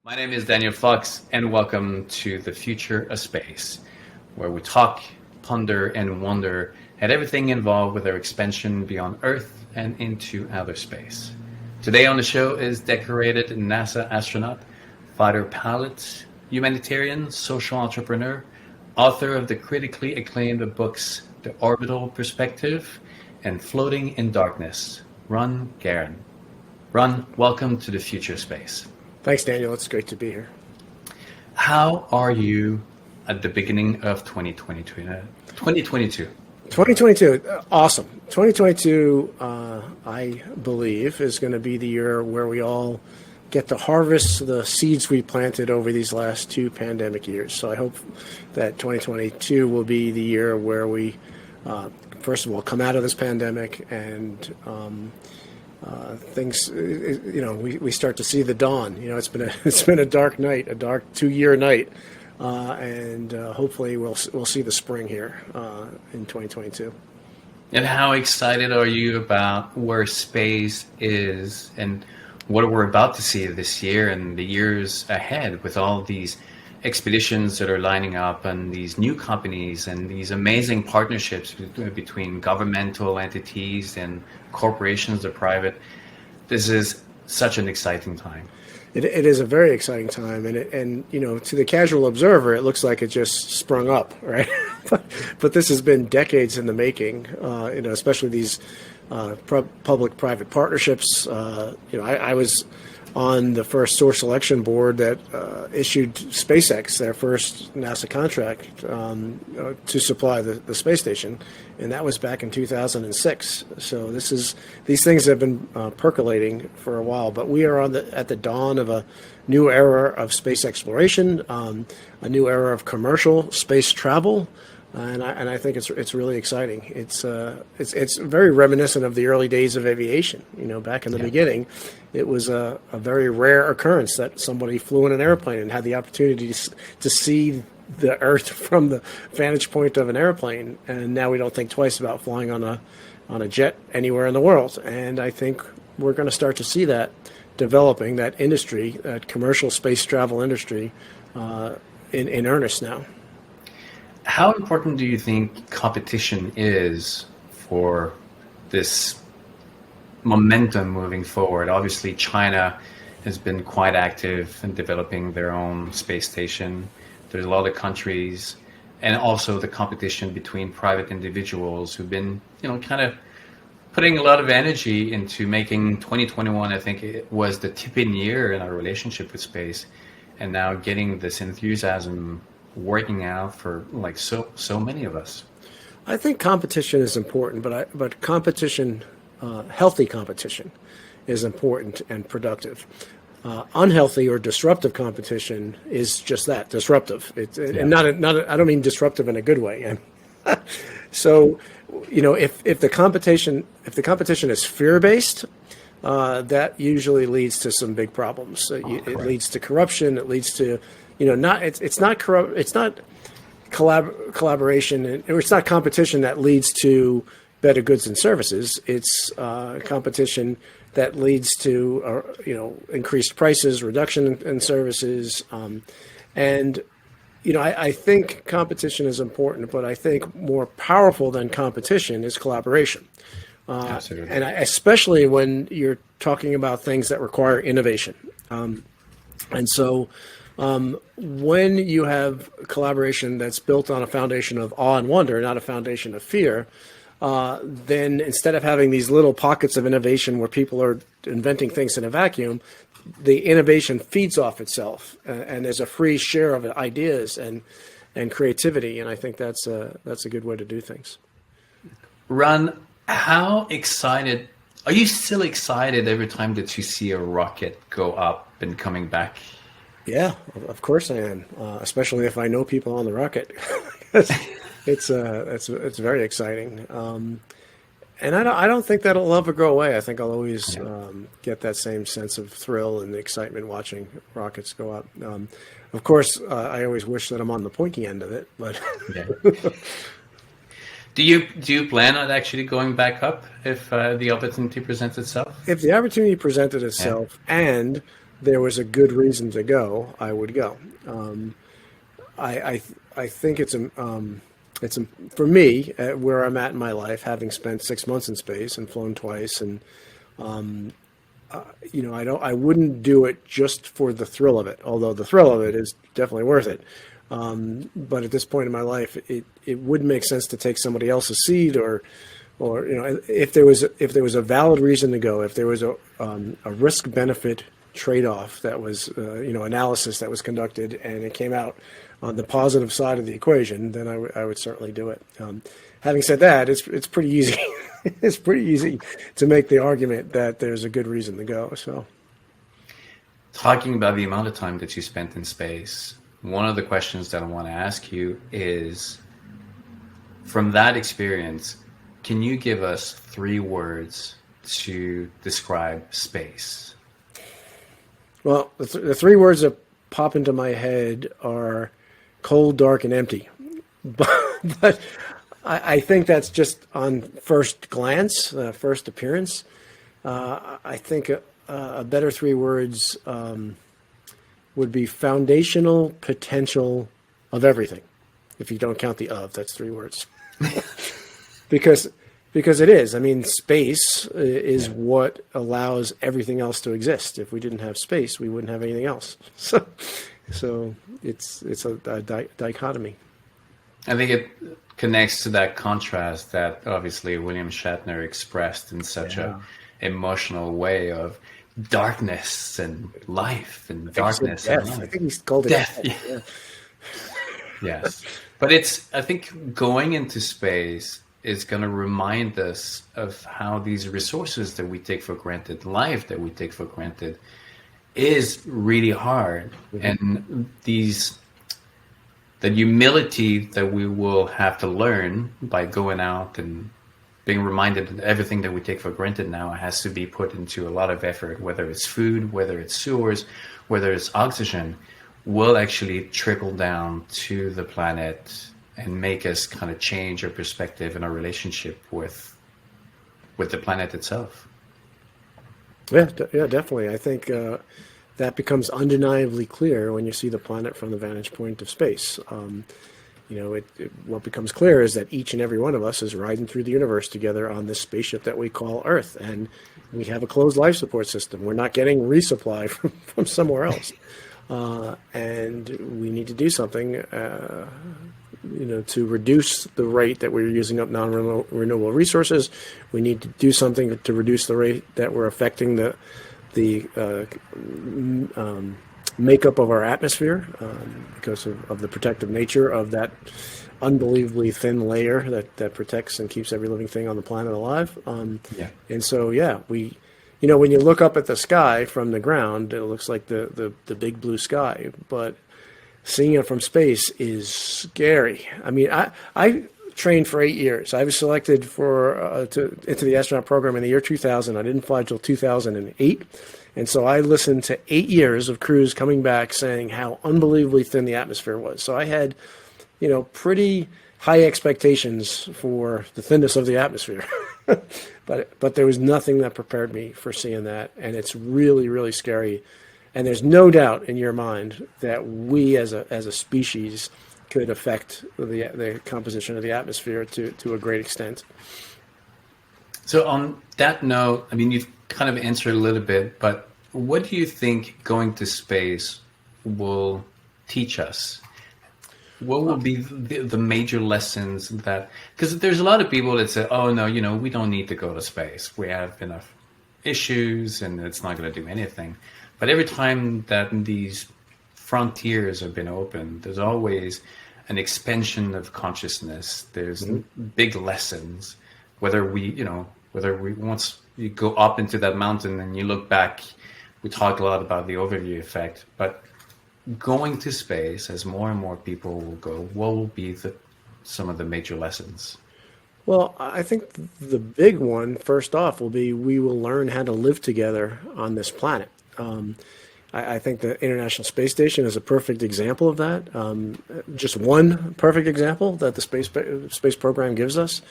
My name is Daniel Fox, and welcome to the Future of Space, where we talk, ponder, and wonder at everything involved with our expansion beyond Earth and into outer space. Today on the show is decorated NASA astronaut, fighter pilot, humanitarian, social entrepreneur, author of the critically acclaimed books The Orbital Perspective and Floating in Darkness, Ron Garan. Ron, welcome to the Future of Space. Thanks, Daniel. It's great to be here. How are you at the beginning of 2022? 2022, awesome. 2022, I believe, is going to be the year where we all get to harvest the seeds we planted over these last two pandemic years. So I hope that 2022 will be the year where we, first of all, come out of this pandemic and things, we start to see the dawn. It's been a dark night, a dark 2-year night, and hopefully we'll see the spring here in 2022. And how excited are you about where space is and what we're about to see this year and the years ahead with all these expeditions that are lining up and these new companies and these amazing partnerships between governmental entities and corporations, the private? This is such an exciting time. It is a very exciting time, and to the casual observer, it looks like it just sprung up, right? But this has been decades in the making. Especially these public-private partnerships. I was on the first source selection board that issued SpaceX their first NASA contract to supply the space station, and that was back in 2006. So these things have been percolating for a while, but we are at the dawn of a new era of space exploration, a new era of commercial space travel. And I think it's really exciting. It's very reminiscent of the early days of aviation. Back in the beginning, it was a very rare occurrence that somebody flew in an airplane and had the opportunity to see the Earth from the vantage point of an airplane. And now we don't think twice about flying on a jet anywhere in the world. And I think we're going to start to see that developing, that industry, that commercial space travel industry, in earnest now. How important do you think competition is for this momentum moving forward? Obviously, China has been quite active in developing their own space station. There's a lot of countries, and also the competition between private individuals who've been, kind of putting a lot of energy into making 2021, I think it was the tipping year in our relationship with space, and now getting this enthusiasm working out for so many of us. I think competition is important, but competition, healthy competition, is important and productive. Unhealthy or disruptive competition is just that, disruptive. And I don't mean disruptive in a good way. So, if the competition is fear-based, that usually leads to some big problems. It leads to corruption. It leads to it's not collaboration, or it's not competition that leads to better goods and services. It's competition that leads to increased prices, reduction in services, I think competition is important, but I think more powerful than competition is collaboration. Absolutely. And especially when you're talking about things that require innovation, and so. When you have collaboration that's built on a foundation of awe and wonder, not a foundation of fear, then instead of having these little pockets of innovation where people are inventing things in a vacuum, the innovation feeds off itself, and there's a free share of ideas and creativity. And I think that's a good way to do things. Ron, how excited are you? Still excited every time that you see a rocket go up and coming back? Yeah, of course I am, especially if I know people on the rocket. It's very exciting, and I don't think that'll ever go away. I think I'll always get that same sense of thrill and excitement watching rockets go up. Of course, I always wish that I'm on the pointy end of it, but. Yeah. Do you plan on actually going back up if the opportunity presents itself? If the opportunity presented itself, and there was a good reason to go, I would go. I think for me, where I'm at in my life, having spent 6 months in space and flown twice, and I wouldn't do it just for the thrill of it, although the thrill of it is definitely worth it. But at this point in my life, it would make sense to take somebody else's seat, or if there was a valid reason to go, if there was a risk benefit trade-off that was analysis that was conducted and it came out on the positive side of the equation, then I would certainly do it. Having said that, it's pretty easy. It's pretty easy to make the argument that there's a good reason to go. So, talking about the amount of time that you spent in space, one of the questions that I want to ask you is, from that experience, can you give us 3 words to describe space? Well, the 3 words that pop into my head are cold, dark, and empty. But I think that's just on first glance, first appearance. I think a better 3 words would be foundational potential of everything. If you don't count the of, that's 3 words. Because it is. I mean, space is what allows everything else to exist. If we didn't have space, we wouldn't have anything else. So it's a dichotomy. I think it connects to that contrast that obviously William Shatner expressed in such a emotional way of darkness and life, and darkness and life. I think he's called it death. Yeah. Yes. But I think going into space is going to remind us of how these resources that we take for granted, life that we take for granted, is really hard. And the humility that we will have to learn by going out and being reminded that everything that we take for granted now has to be put into a lot of effort, whether it's food, whether it's sewers, whether it's oxygen, will actually trickle down to the planet and make us kind of change our perspective and our relationship with the planet itself. Yeah, definitely. I think that becomes undeniably clear when you see the planet from the vantage point of space. What becomes clear is that each and every one of us is riding through the universe together on this spaceship that we call Earth, and we have a closed life support system. We're not getting resupply from somewhere else, and we need to do something to reduce the rate that we're using up non-renewable resources. We need to do something to reduce the rate that we're affecting the makeup of our atmosphere because of the protective nature of that unbelievably thin layer that protects and keeps every living thing on the planet alive. And so, when you look up at the sky from the ground, it looks like the big blue sky, but seeing it from space is scary. I mean, I trained for 8 years. I was selected into the astronaut program in the year 2000. I didn't fly until 2008. And so I listened to 8 years of crews coming back saying how unbelievably thin the atmosphere was. So I had, pretty high expectations for the thinness of the atmosphere. But there was nothing that prepared me for seeing that. And it's really, really scary. And there's no doubt in your mind that we as a species could affect the composition of the atmosphere to a great extent. So on that note, I mean, you've kind of answered a little bit, but what do you think going to space will teach us? What will be the major lessons because there's a lot of people that say, oh, no, we don't need to go to space. We have enough issues and it's not going to do anything. But every time that these frontiers have been opened, there's always an expansion of consciousness. There's big lessons, whether once you go up into that mountain and you look back, we talk a lot about the overview effect, but going to space as more and more people will go, what will be some of the major lessons? Well, I think the big one, first off, will be we will learn how to live together on this planet. I think the International Space Station is a perfect example of that. Just one perfect example that the space program gives us.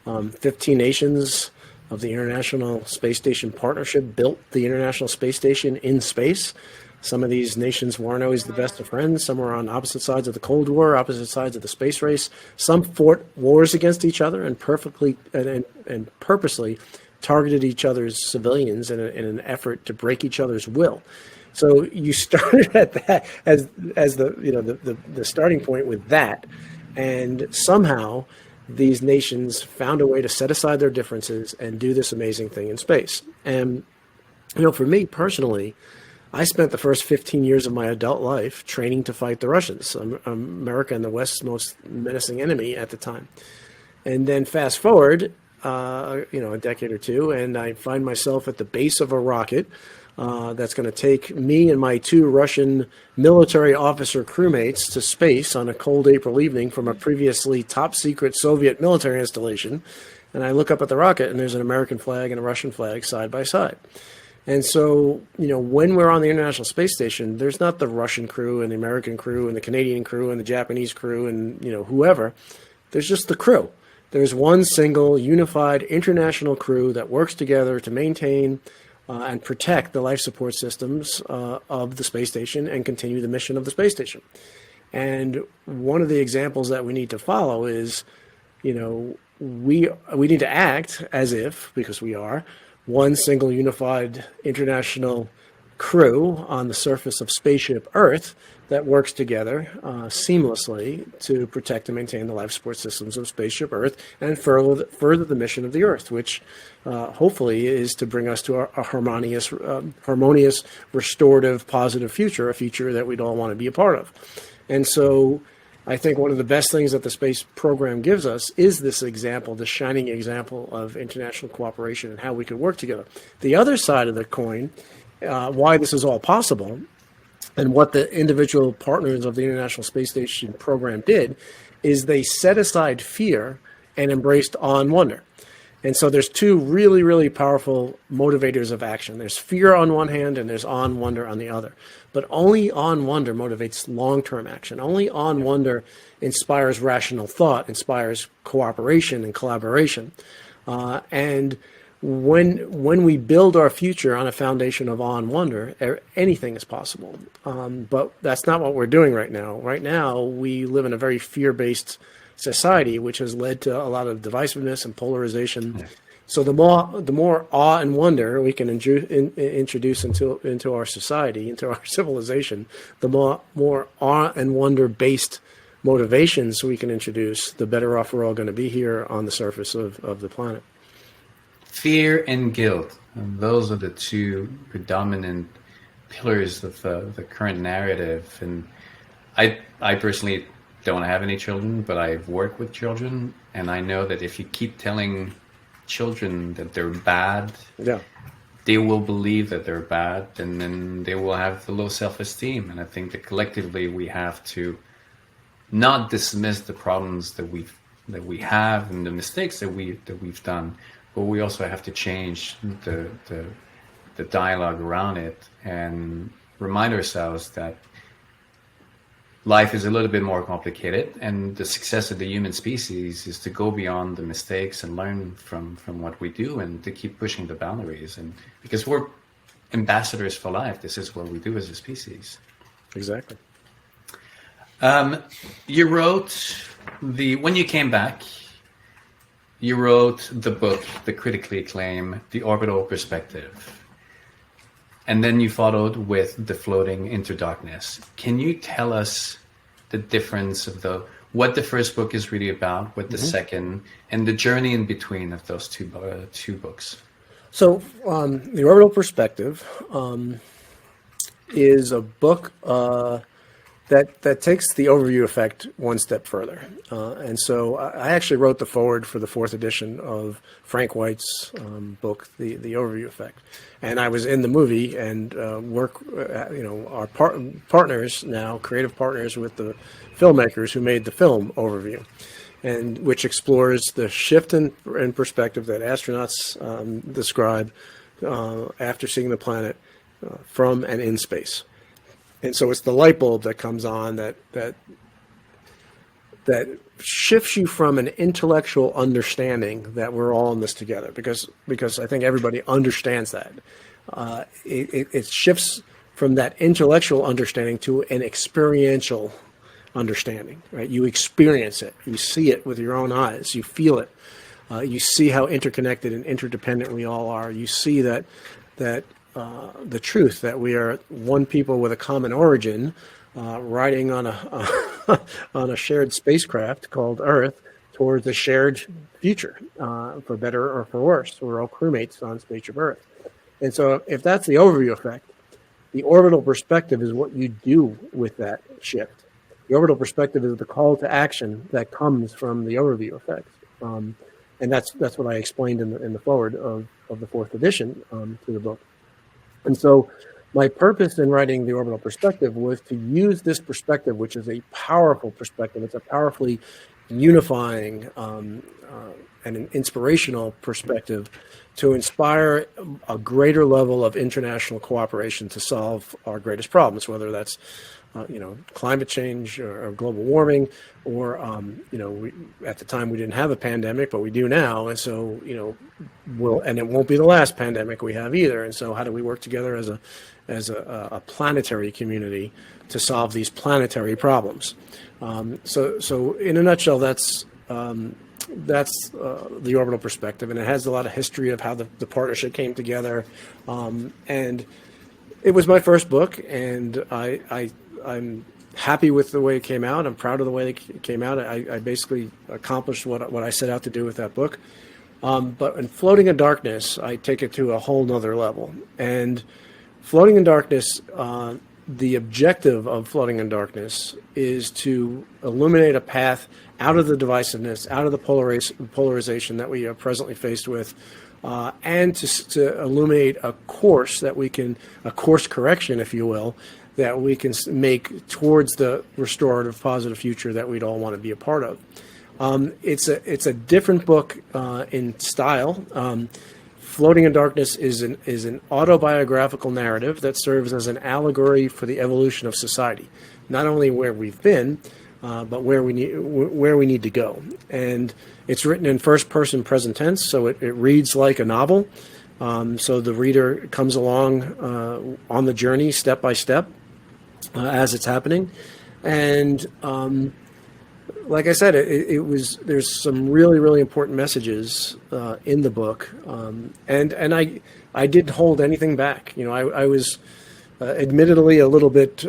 15 nations of the International Space Station Partnership built the International Space Station in space. Some of these nations weren't always the best of friends. Some were on opposite sides of the Cold War, opposite sides of the space race. Some fought wars against each other and purposely targeted each other's civilians in an effort to break each other's will. So you started at that as the starting point with that, and somehow these nations found a way to set aside their differences and do this amazing thing in space. And for me personally, I spent the first 15 years of my adult life training to fight the Russians, America and the West's most menacing enemy at the time. And then fast forward, a decade or two, and I find myself at the base of a rocket that's going to take me and my 2 Russian military officer crewmates to space on a cold April evening from a previously top secret Soviet military installation. And I look up at the rocket and there's an American flag and a Russian flag side by side. And so, when we're on the International Space Station, there's not the Russian crew and the American crew and the Canadian crew and the Japanese crew and, whoever. There's just the crew. There's one single unified international crew that works together to maintain and protect the life support systems of the space station and continue the mission of the space station. And one of the examples that we need to follow is, we need to act as if, because we are, one single unified international crew on the surface of spaceship Earth that works together seamlessly to protect and maintain the life support systems of spaceship Earth and further the mission of the Earth, which hopefully is to bring us to a harmonious, restorative, positive future, a future that we'd all want to be a part of. And so I think one of the best things that the space program gives us is this example, this shining example of international cooperation and how we could work together. The other side of the coin, why this is all possible, and what the individual partners of the International Space Station program did, is they set aside fear and embraced awe and wonder. And so there's 2 really, really powerful motivators of action. There's fear on one hand and there's awe and wonder on the other. But only awe and wonder motivates long-term action. Only awe and wonder inspires rational thought, inspires cooperation and collaboration. And when we build our future on a foundation of awe and wonder, anything is possible. But that's not what we're doing right now. Right now, we live in a very fear-based society, which has led to a lot of divisiveness and polarization. Yeah. So the more awe and wonder we can introduce into our society, into our civilization, the more awe and wonder based motivations we can introduce, the better off we're all going to be here on the surface of the planet. Fear and guilt, and those are the 2 predominant pillars of the current narrative. And I personally don't have any children, but I've worked with children, and I know that if you keep telling children that they're bad, they will believe that they're bad, and then they will have the low self-esteem. And I think that collectively we have to not dismiss the problems that we have and the mistakes that we've done, but we also have to change the dialogue around it and remind ourselves that life is a little bit more complicated, and the success of the human species is to go beyond the mistakes and learn from what we do and to keep pushing the boundaries. And because we're ambassadors for life, this is what we do as a species. Exactly. You wrote when you came back, you wrote the book, the critically acclaimed, The Orbital Perspective. And then you followed with The Floating into Darkness. Can you tell us the difference of what the first book is really about, what the second, and the journey in between of those two books? So The Orbital Perspective is a book that takes the overview effect one step further. And so I actually wrote the foreword for the 4th edition of Frank White's book, The Overview Effect. And I was in the movie and our partners now, creative partners with the filmmakers who made the film Overview, and which explores the shift in perspective that astronauts describe after seeing the planet from and in space. And so it's the light bulb that comes on that that shifts you from an intellectual understanding that we're all in this together, because I think everybody understands that. It shifts from that intellectual understanding to an experiential understanding, right? You experience it, you see it with your own eyes, you feel it, you see how interconnected and interdependent we all are. You see that the truth that we are one people with a common origin, riding on a on a shared spacecraft called Earth towards a shared future, for better or for worse. We're all crewmates on Spaceship Earth. And so if that's the overview effect, the orbital perspective is what you do with that shift. The orbital perspective is the call to action that comes from the overview effect. And that's what I explained in the foreword of the fourth edition to the book. And so my purpose in writing the orbital perspective was to use this perspective, which is a powerful perspective. It's a powerfully unifying and an inspirational perspective to inspire a greater level of international cooperation to solve our greatest problems, whether that's climate change or global warming, or at the time we didn't have a pandemic, but we do now, and so and it won't be the last pandemic we have either. And so, how do we work together as a planetary community to solve these planetary problems? So in a nutshell, that's the orbital perspective, and it has a lot of history of how the partnership came together, and it was my first book, and I'm happy with the way it came out. I'm proud of the way it came out. I basically accomplished what I set out to do with that book. But in Floating in Darkness, I take it to a whole nother level. And Floating in Darkness, the objective of Floating in Darkness is to illuminate a path out of the divisiveness, out of the polarization that we are presently faced with, and to illuminate a course a course correction, if you will, that we can make towards the restorative, positive future that we'd all want to be a part of. It's a different book in style. Floating in Darkness is an autobiographical narrative that serves as an allegory for the evolution of society, not only where we've been, but where we need to go. And it's written in first-person present tense, so it reads like a novel. So the reader comes along on the journey step by step as it's happening. And like I said, there's some really, really important messages in the book. And I didn't hold anything back. I was admittedly a little bit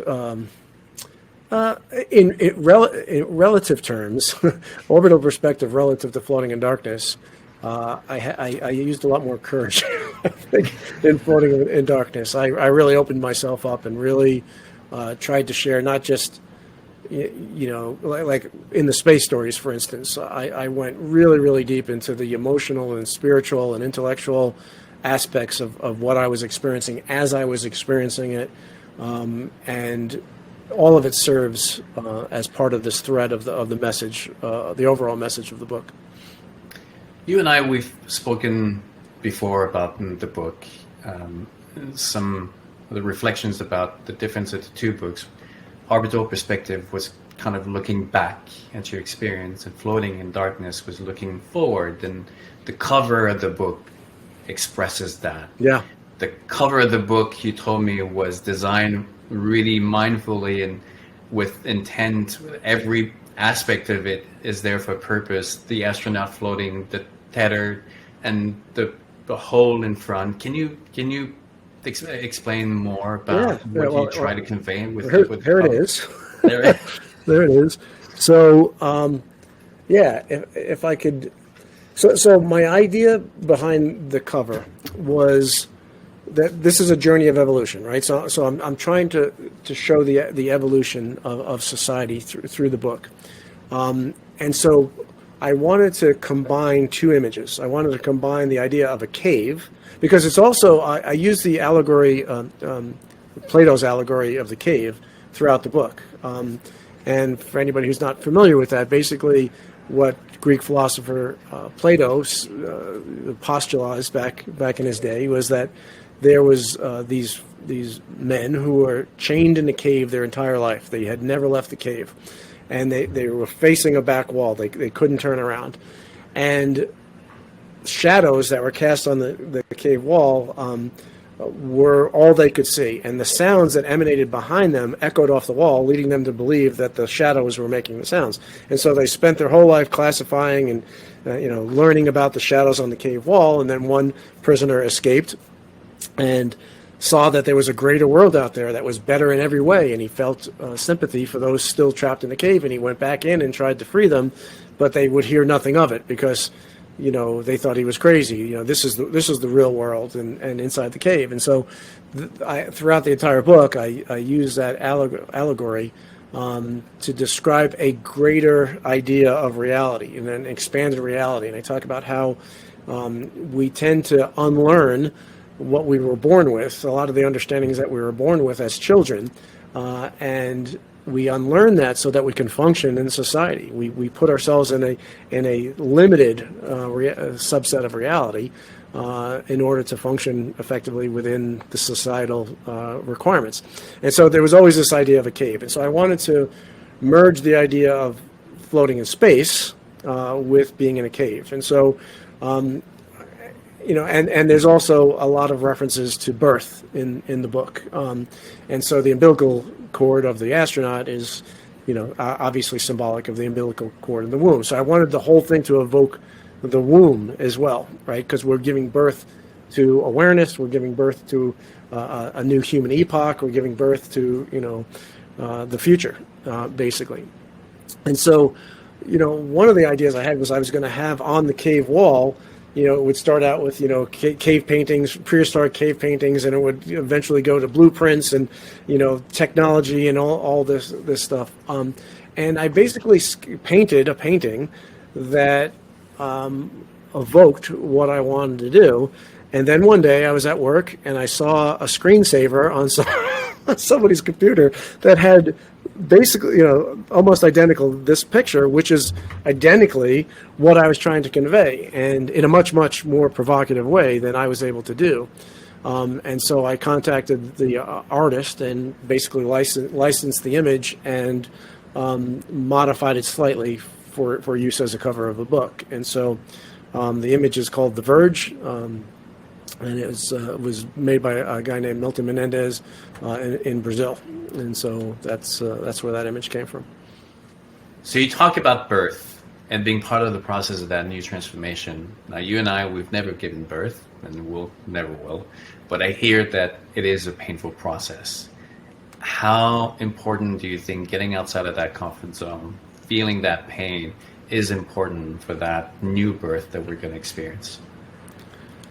in relative terms, orbital perspective relative to Floating in Darkness. I used a lot more courage, I think, in Floating in Darkness. I really opened myself up and really tried to share, not just, like in the space stories, for instance. I went really, really deep into the emotional and spiritual and intellectual aspects of what I was experiencing as I was experiencing it, and all of it serves as part of this thread of the message, the overall message of the book. You and I, we've spoken before about the book, some of the reflections about the difference of the two books. Orbital Perspective was kind of looking back at your experience, and Floating in Darkness was looking forward, and the cover of the book expresses that. Yeah. The cover of the book, you told me, was designed really mindfully and with intent. Every aspect of it is there for a purpose. The astronaut floating, the tether, and the hole in front. Can you explain more about what you try to convey with here it is. There it is. So if I could, so my idea behind the cover was that this is a journey of evolution, right? So I'm trying to show the evolution of society through the book, and so I wanted to combine two images. I wanted to combine the idea of a cave, because it's also I use the allegory, Plato's allegory of the cave throughout the book. And for anybody who's not familiar with that, basically what Greek philosopher Plato postulated back in his day was that there was these men who were chained in a cave their entire life. They had never left the cave. and they were facing a back wall. They couldn't turn around, and shadows that were cast on the cave wall were all they could see, and the sounds that emanated behind them echoed off the wall, leading them to believe that the shadows were making the sounds. And so they spent their whole life classifying and learning about the shadows on the cave wall. And then one prisoner escaped and saw that there was a greater world out there that was better in every way, and he felt sympathy for those still trapped in the cave, and he went back in and tried to free them, but they would hear nothing of it because they thought he was crazy. This is the real world and inside the cave. And so throughout the entire book, I use that allegory to describe a greater idea of reality and an expanded reality. And I talk about how we tend to unlearn what we were born with, a lot of the understandings that we were born with as children, and we unlearn that so that we can function in society. We put ourselves in a limited subset of reality in order to function effectively within the societal requirements. And so there was always this idea of a cave. And so I wanted to merge the idea of floating in space with being in a cave. And so, and there's also a lot of references to birth in the book. And so the umbilical cord of the astronaut is, obviously symbolic of the umbilical cord in the womb. So I wanted the whole thing to evoke the womb as well, right? Because we're giving birth to awareness, we're giving birth to a new human epoch, we're giving birth to, the future, basically. And so, one of the ideas I had was I was going to have on the cave wall, it would start out with, cave paintings, prehistoric cave paintings, and it would eventually go to blueprints and, technology and all this stuff. And I basically painted a painting that evoked what I wanted to do. And then one day I was at work and I saw a screensaver on somebody's computer that had basically, almost identical this picture, which is identically what I was trying to convey, and in a much, much more provocative way than I was able to do. And so I contacted the artist and basically licensed the image and modified it slightly for use as a cover of a book. And so the image is called The Verge. And it was made by a guy named Milton Menendez in Brazil, and so that's where that image came from. So you talk about birth and being part of the process of that new transformation. Now, you and I, we've never given birth, and we'll never will, but I hear that it is a painful process. How important do you think getting outside of that comfort zone, feeling that pain, is important for that new birth that we're going to experience?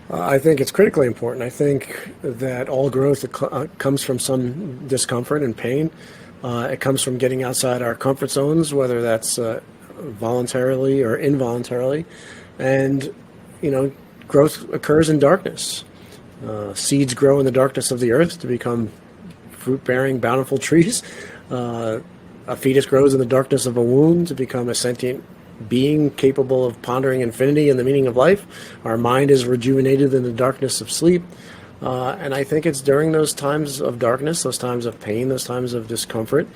I think it's critically important. I think that all growth comes from some discomfort and pain. It comes from getting outside our comfort zones, whether that's voluntarily or involuntarily. And, growth occurs in darkness. Seeds grow in the darkness of the earth to become fruit-bearing, bountiful trees. A fetus grows in the darkness of a womb to become a sentient being capable of pondering infinity and the meaning of life. Our mind is rejuvenated in the darkness of sleep. And I think it's during those times of darkness, those times of pain, those times of discomfort,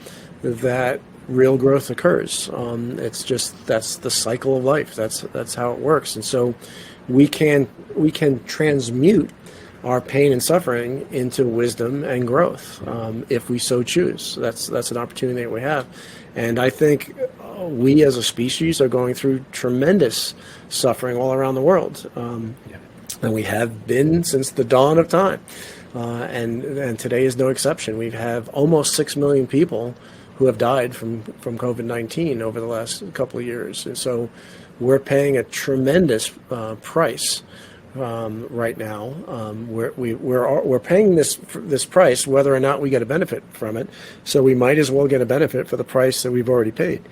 that real growth occurs. That's the cycle of life. That's how it works. And so we can transmute our pain and suffering into wisdom and growth if we so choose. That's an opportunity that we have. And I think we as a species are going through tremendous suffering all around the world. And we have been since the dawn of time. And today is no exception. We have almost 6 million people who have died from COVID-19 over the last couple of years. And so we're paying a tremendous price right now. We're paying this price whether or not we get a benefit from it. So we might as well get a benefit for the price that we've already paid.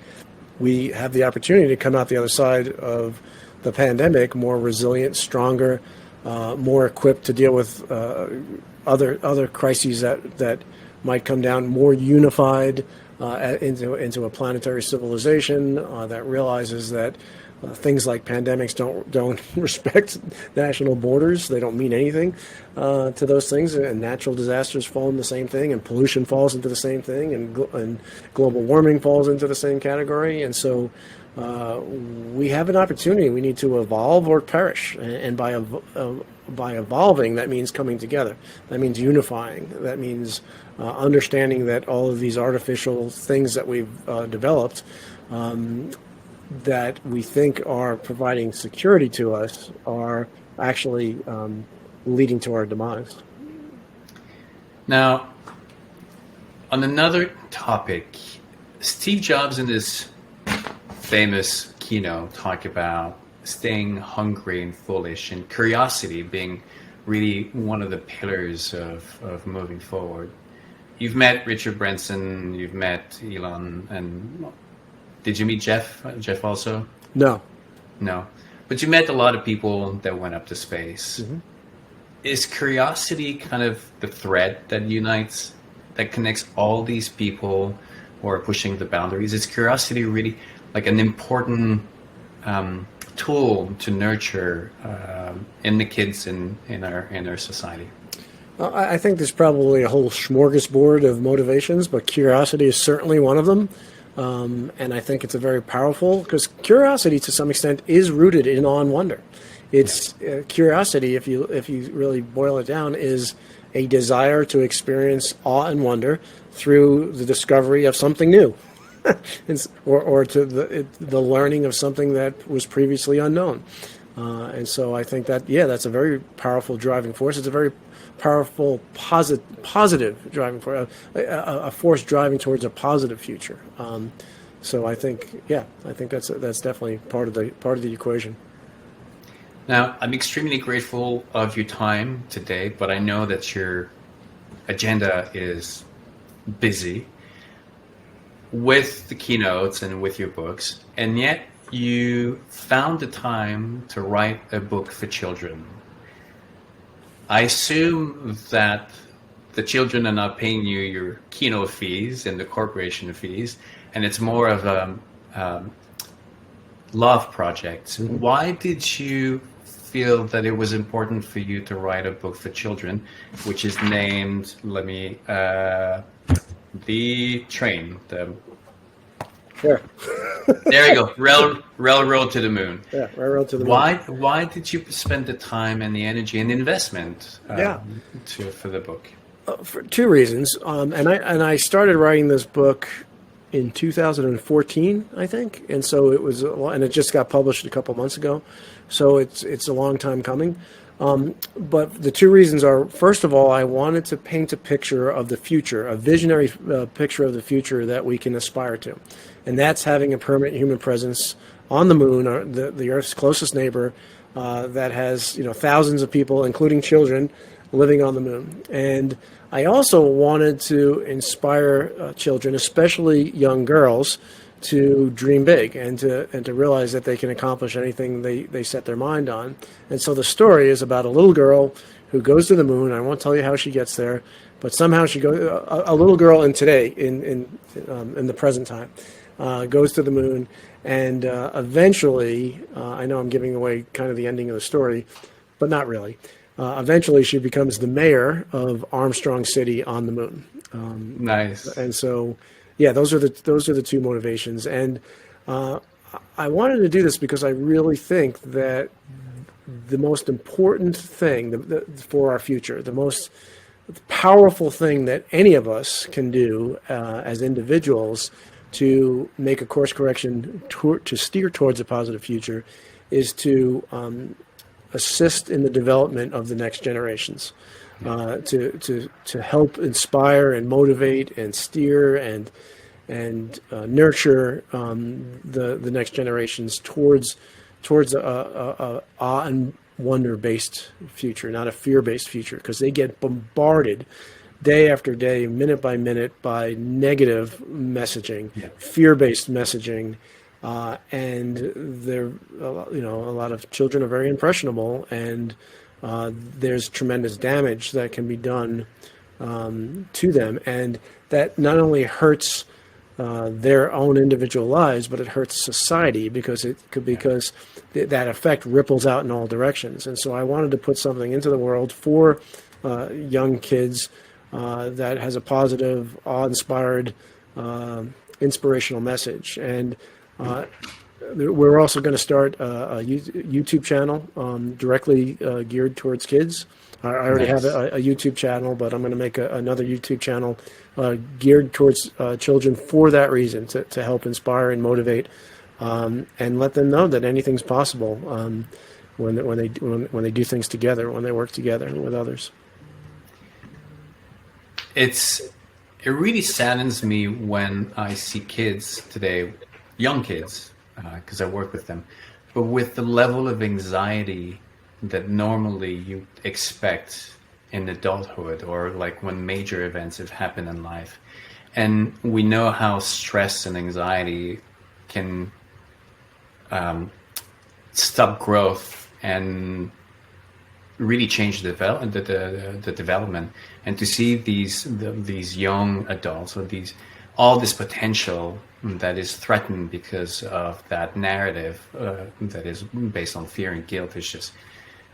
We have the opportunity to come out the other side of the pandemic more resilient, stronger, more equipped to deal with other crises that might come down, more unified into a planetary civilization that realizes that things like pandemics don't respect national borders. They don't mean anything to those things, and natural disasters fall in the same thing, and pollution falls into the same thing, and global warming falls into the same category. And so we have an opportunity. We need to evolve or perish, and by evolving, that means coming together. That means unifying. That means understanding that all of these artificial things that we've developed, that we think are providing security to us, are actually leading to our demise. Now, on another topic, Steve Jobs in his famous keynote talked about staying hungry and foolish, and curiosity being really one of the pillars of moving forward. You've met Richard Branson, you've met Elon, and did you meet Jeff? Jeff also? No. No. But you met a lot of people that went up to space. Mm-hmm. Is curiosity kind of the thread that unites, that connects all these people who are pushing the boundaries? Is curiosity really like an important tool to nurture in the kids in our society? Well, I think there's probably a whole smorgasbord of motivations, but curiosity is certainly one of them. And I think it's a very powerful, because curiosity to some extent is rooted in awe and wonder. It's curiosity, if you really boil it down, is a desire to experience awe and wonder through the discovery of something new, or to the learning of something that was previously unknown. And so I think that, that's a very powerful driving force. It's a very powerful positive driving force, a force driving towards a positive future. So I think that's definitely part of the equation. Now, I'm extremely grateful of your time today, but I know that your agenda is busy with the keynotes and with your books, and yet you found the time to write a book for children. I assume that the children are not paying you your keynote fees and the corporation fees, and it's more of a love project. Why did you feel that it was important for you to write a book for children, which is named, The Train? Sure. There you go. Railroad to the Moon. Yeah, Railroad to the Moon. Why did you spend the time and the energy and investment for the book? For two reasons. And I started writing this book in 2014, I think, and so it was, and it just got published a couple months ago, so it's a long time coming. But the two reasons are, first of all, I wanted to paint a picture of the future, a visionary picture of the future that we can aspire to, and that's having a permanent human presence on the moon, or the Earth's closest neighbor, that has thousands of people, including children, living on the moon. And I also wanted to inspire children, especially young girls, to dream big and to realize that they can accomplish anything they set their mind on. And so the story is about a little girl who goes to the moon. I won't tell you how she gets there, but somehow she goes. A little girl in the present time goes to the moon, and eventually, I know I'm giving away kind of the ending of the story, but not really. Eventually, she becomes the mayor of Armstrong City on the moon. Nice. And so, those are the two motivations. And I wanted to do this because I really think that the most important thing for our future, the most powerful thing that any of us can do as individuals to make a course correction to steer towards a positive future, is to assist in the development of the next generations, to help inspire and motivate and steer and nurture the next generations towards a awe and wonder based future, not a fear based future, because they get bombarded day after day, minute by minute, by negative messaging, fear based messaging. And they're, a lot of children are very impressionable, and there's tremendous damage that can be done to them, and that not only hurts their own individual lives, but it hurts society because that effect ripples out in all directions. And so I wanted to put something into the world for young kids that has a positive, awe-inspired, inspirational message. And we're also going to start a YouTube channel directly geared towards kids. I already have a YouTube channel, but I'm going to make another YouTube channel geared towards children for that reason, to help inspire and motivate, and let them know that anything's possible when they do things together, when they work together with others. It really saddens me when I see kids today, young kids, because I work with them, but with the level of anxiety that normally you expect in adulthood, or like when major events have happened in life. And we know how stress and anxiety can stop growth and really change the development. And to see these young adults, or all this potential that is threatened because of that narrative that is based on fear and guilt,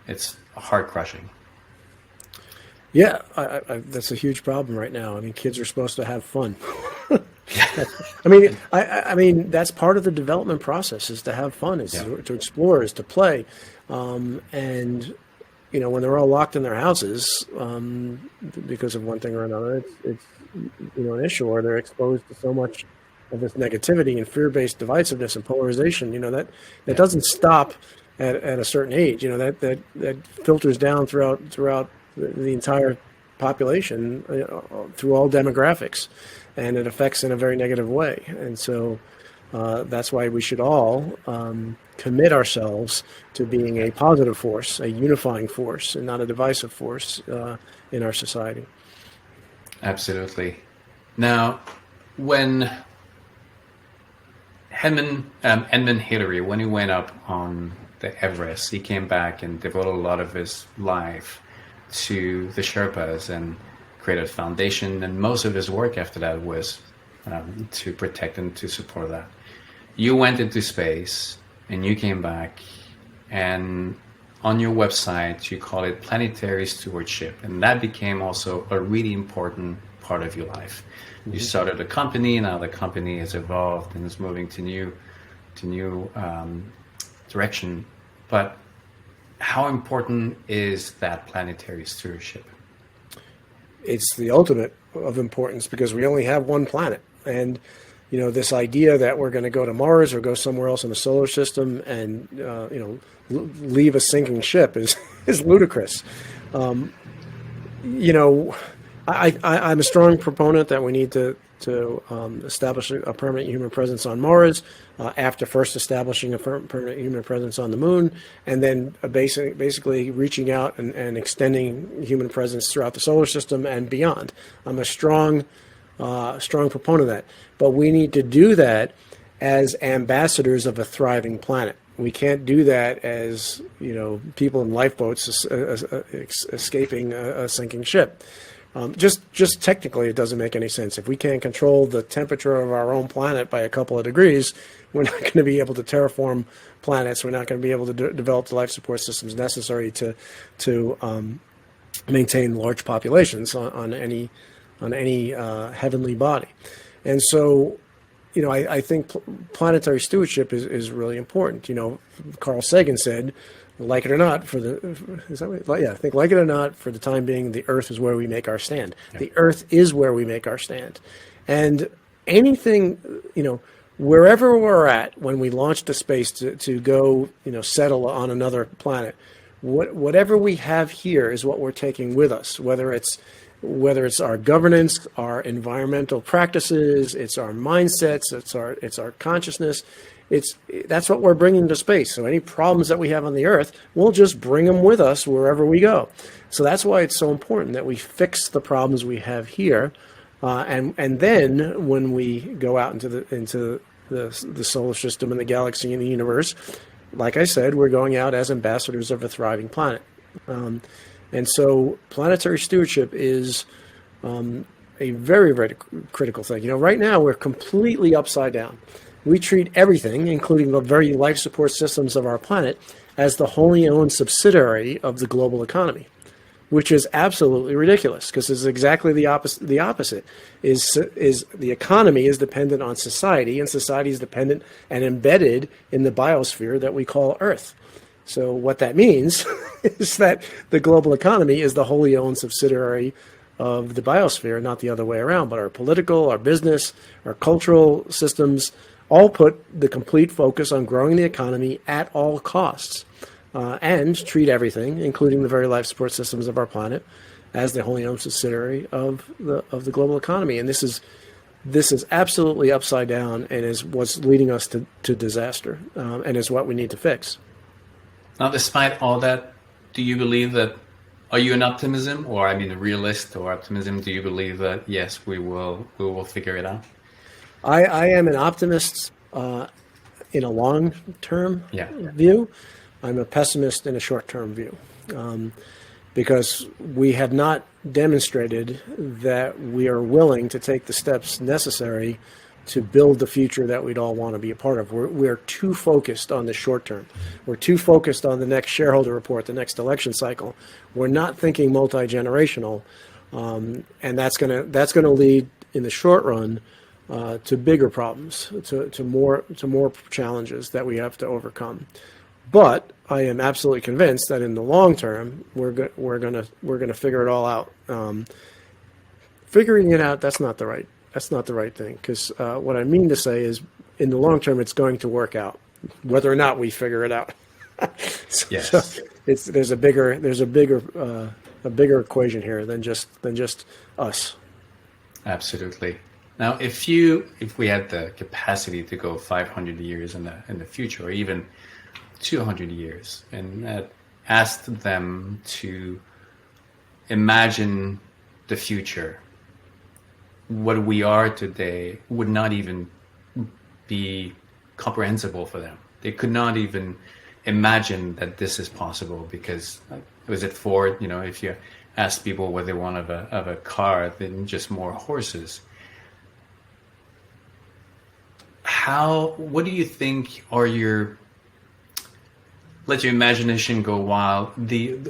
it's heart crushing. Yeah, that's a huge problem right now. I mean, kids are supposed to have fun. I mean, that's part of the development process, is to have fun, is to explore, is to play. And, when they're all locked in their houses because of one thing or another, it's an issue, or they're exposed to so much of this negativity and fear-based divisiveness and polarization, that doesn't stop at a certain age. That filters down throughout the entire population, through all demographics, and it affects in a very negative way. And so that's why we should all commit ourselves to being a positive force, a unifying force, and not a divisive force in our society. Absolutely. Now, when Edmund Hillary, when he went up on the Everest, he came back and devoted a lot of his life to the Sherpas and created a foundation, and most of his work after that was to protect and to support that. You went into space and you came back, and on your website you call it planetary stewardship, and that became also a really important part of your life. Mm-hmm. You started a company, now the company has evolved and is moving to new direction. But how important is that planetary stewardship? It's the ultimate of importance, because we only have one planet. And, this idea that we're going to go to Mars or go somewhere else in the solar system and, leave a sinking ship is ludicrous. I'm a strong proponent that we need to establish a permanent human presence on Mars, after first establishing a permanent human presence on the Moon, and then basically reaching out and extending human presence throughout the solar system and beyond. I'm a strong proponent of that. But we need to do that as ambassadors of a thriving planet. We can't do that as, people in lifeboats escaping a sinking ship. Just technically, it doesn't make any sense. If we can't control the temperature of our own planet by a couple of degrees, we're not going to be able to terraform planets. We're not going to be able to develop the life support systems necessary to maintain large populations on any heavenly body. And so, I think planetary stewardship is really important. Carl Sagan said, like it or not, I think like it or not, for the time being, the Earth is where we make our stand. Yeah. The Earth is where we make our stand. And anything, wherever we're at when we launch to space to go, settle on another planet, whatever we have here is what we're taking with us, whether it's our governance, our environmental practices, it's our mindsets, it's our consciousness. That's what we're bringing to space. So any problems that we have on the Earth, we'll just bring them with us wherever we go. So that's why it's so important that we fix the problems we have here, and then when we go out into the solar system and the galaxy and the universe, like I said, we're going out as ambassadors of a thriving planet. And so planetary stewardship is a very, very critical thing. Right now we're completely upside down. We treat everything, including the very life support systems of our planet, as the wholly owned subsidiary of the global economy, which is absolutely ridiculous because it's exactly the opposite. The opposite is the economy is dependent on society, and society is dependent and embedded in the biosphere that we call Earth. So what that means is that the global economy is the wholly owned subsidiary of the biosphere, not the other way around. But our political, our business, our cultural systems all put the complete focus on growing the economy at all costs, and treat everything, including the very life support systems of our planet, as the wholly owned subsidiary of the global economy. And this is absolutely upside down, and is what's leading us to disaster, and is what we need to fix. Now, despite all that, do you believe that? Are you an optimism, or a realist, or optimism? Do you believe that yes, we will figure it out? I am an optimist in a long-term view. I'm a pessimist in a short-term view, because we have not demonstrated that we are willing to take the steps necessary to build the future that we'd all want to be a part of. We're too focused on the short term. We're too focused on the next shareholder report, the next election cycle. We're not thinking multi-generational, and that's gonna lead in the short run to bigger problems, to more challenges that we have to overcome. But I am absolutely convinced that in the long term, we're gonna figure it all out. Figuring it out, that's not the right thing, because what I mean to say is, in the long term, it's going to work out, whether or not we figure it out. Yes. So there's a bigger equation here than just us. Absolutely. Now, if we had the capacity to go 500 years in the future, or even 200 years, and asked them to imagine the future, what we are today would not even be comprehensible for them. They could not even imagine that this is possible, because was it Ford? If you ask people what they want of a car, then just more horses. What do you think are let your imagination go wild.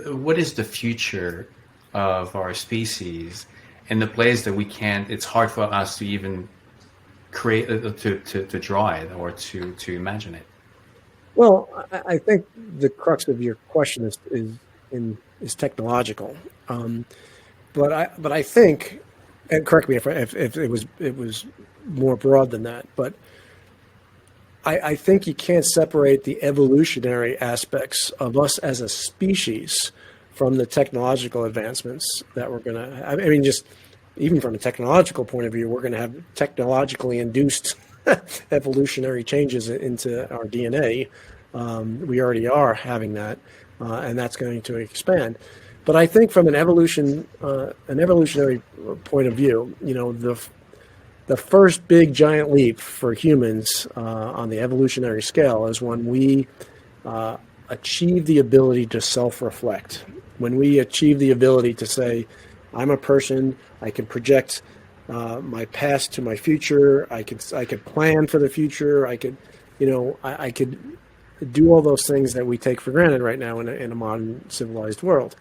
What is the future of our species in the place that we can't? It's hard for us to even create, to draw it, or to imagine it. Well, I think the crux of your question is technological, but I think, and correct me if it was more broad than that, but I think you can't separate the evolutionary aspects of us as a species from the technological advancements that we're going to, just even from a technological point of view, we're going to have technologically induced evolutionary changes into our DNA. We already are having that, and that's going to expand. But I think from an evolutionary point of view, the first big giant leap for humans on the evolutionary scale is when we achieve the ability to self-reflect. When we achieve the ability to say, I'm a person, I can project my past to my future, I could plan for the future, I could do all those things that we take for granted right now in a modern civilized world.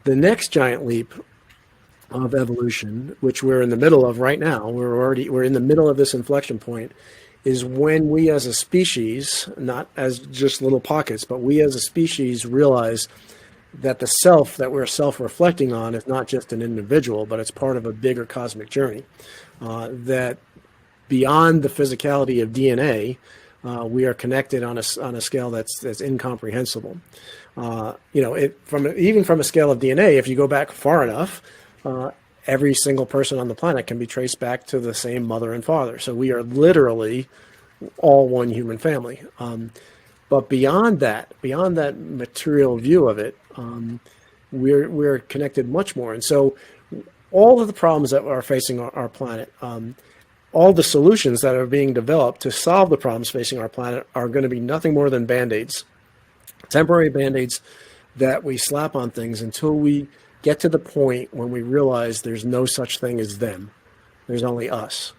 The next giant leap of evolution, which we're in the middle of right now, we're in the middle of this inflection point, is when we as a species, not as just little pockets, but we as a species realize that the self that we're self-reflecting on is not just an individual, but it's part of a bigger cosmic journey. That beyond the physicality of DNA, we are connected on a scale that's incomprehensible. Even from a scale of DNA, if you go back far enough, every single person on the planet can be traced back to the same mother and father. So we are literally all one human family. But beyond that material view of it, we're connected much more. And so all of the problems that are facing our planet, all the solutions that are being developed to solve the problems facing our planet are going to be nothing more than Band-Aids, temporary Band-Aids that we slap on things until we get to the point when we realize there's no such thing as them. There's only us.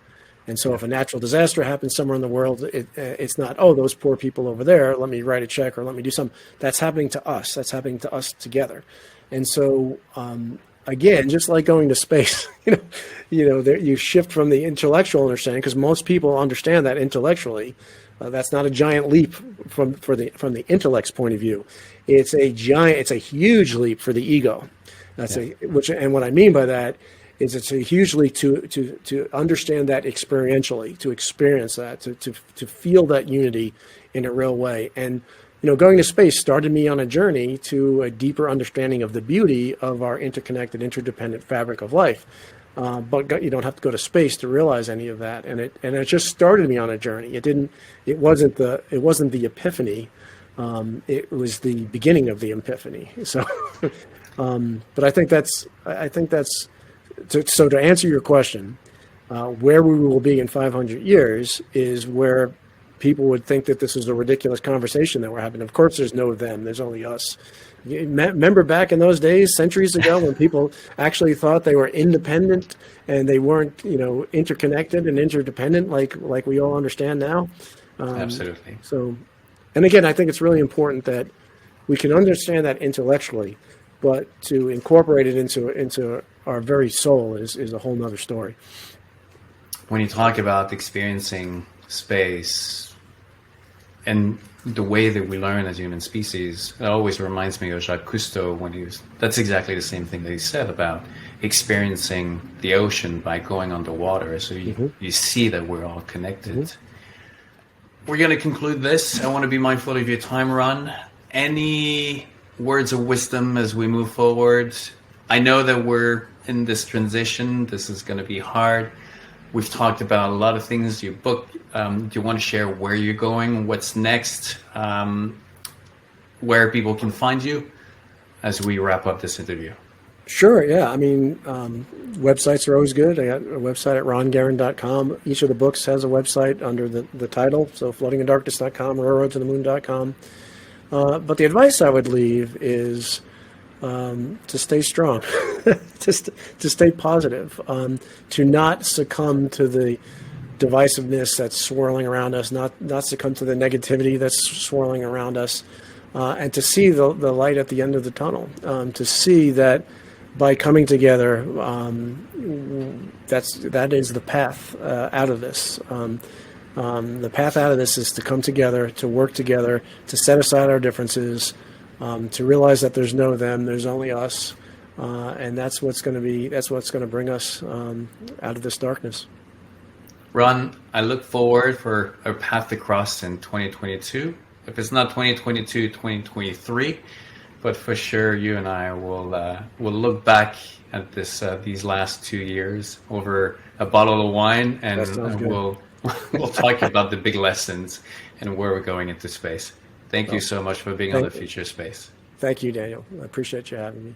And so if a natural disaster happens somewhere in the world, it's not, oh, those poor people over there, let me write a check or let me do something. That's happening to us. That's happening to us together. And so, again, just like going to space, you shift from the intellectual understanding, because most people understand that intellectually. That's not a giant leap from the intellect's point of view. It's a huge leap for the ego. And what I mean by that is it's a huge leap to understand that experientially, to experience that, to feel that unity in a real way. And going to space started me on a journey to a deeper understanding of the beauty of our interconnected, interdependent fabric of life. But you don't have to go to space to realize any of that. And it just started me on a journey. It wasn't the epiphany. It was the beginning of the epiphany. So, but I think that's so to answer your question, where we will be in 500 years is where people would think that this is a ridiculous conversation that we're having. Of course, there's no them. There's only us. Remember back in those days, centuries ago, when people actually thought they were independent and they weren't, interconnected and interdependent like we all understand now. Absolutely. So, and again, I think it's really important that we can understand that intellectually, but to incorporate it into our very soul is a whole nother story. When you talk about experiencing space and the way that we learn as human species, it always reminds me of Jacques Cousteau that's exactly the same thing that he said about experiencing the ocean by going underwater. So you see that we're all connected. Mm-hmm. We're going to conclude this. I want to be mindful of your time, Ron. Any words of wisdom as we move forward? I know that we're in this transition. This is going to be hard. We've talked about a lot of things. Your book, do you want to share where you're going, what's next, where people can find you as we wrap up this interview? Sure, yeah. I mean, websites are always good. I got a website at rongaran.com. Each of the books has a website under the title, so floatingindarkness.com, railroadtothemoon.com. But the advice I would leave is to stay strong, to stay positive, to not succumb to the divisiveness that's swirling around us, not succumb to the negativity that's swirling around us, and to see the light at the end of the tunnel, to see that by coming together, that is the path out of this. The path out of this is to come together, to work together, to set aside our differences, to realize that there's no them, there's only us, and that's what's going to bring us out of this darkness. Ron, I look forward for our path to cross in 2022. If it's not 2022, 2023, but for sure, you and I will look back at these last 2 years over a bottle of wine, and we'll talk about the big lessons and where we're going into space. Thank you so much for being on the Future Space. Thank you, Daniel. I appreciate you having me.